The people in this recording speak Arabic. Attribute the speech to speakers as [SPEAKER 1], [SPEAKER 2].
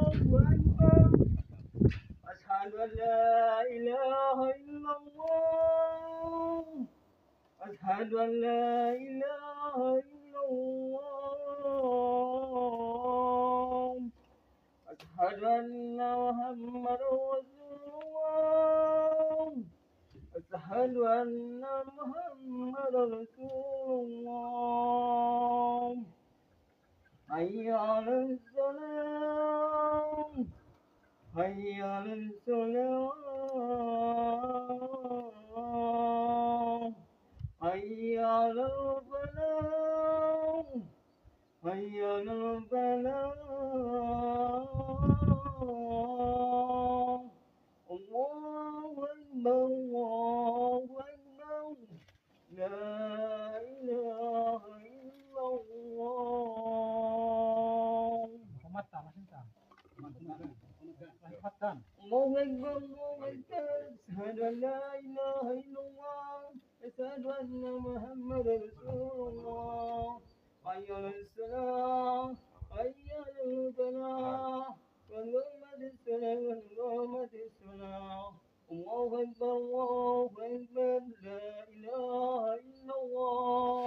[SPEAKER 1] أكبر أشهد أن لا إله إلا الله أشهد أن لا إله إلا الله أشهد أن محمدا رسول الله أشهد أن محمدا رسول الله حي على الصلاة حي على الصلاة حي على الفلاح حي على الفلاح الله أكبر الله أكبر لا إله إلا الله الله أكبر الله أكبر أشهد أن لا إله إلا الله أشهد أن محمدا رسول الله حي على الصلاة حي على الفلاح وقامت الصلاة وقامت الصلاة الله أكبر لا إله إلا الله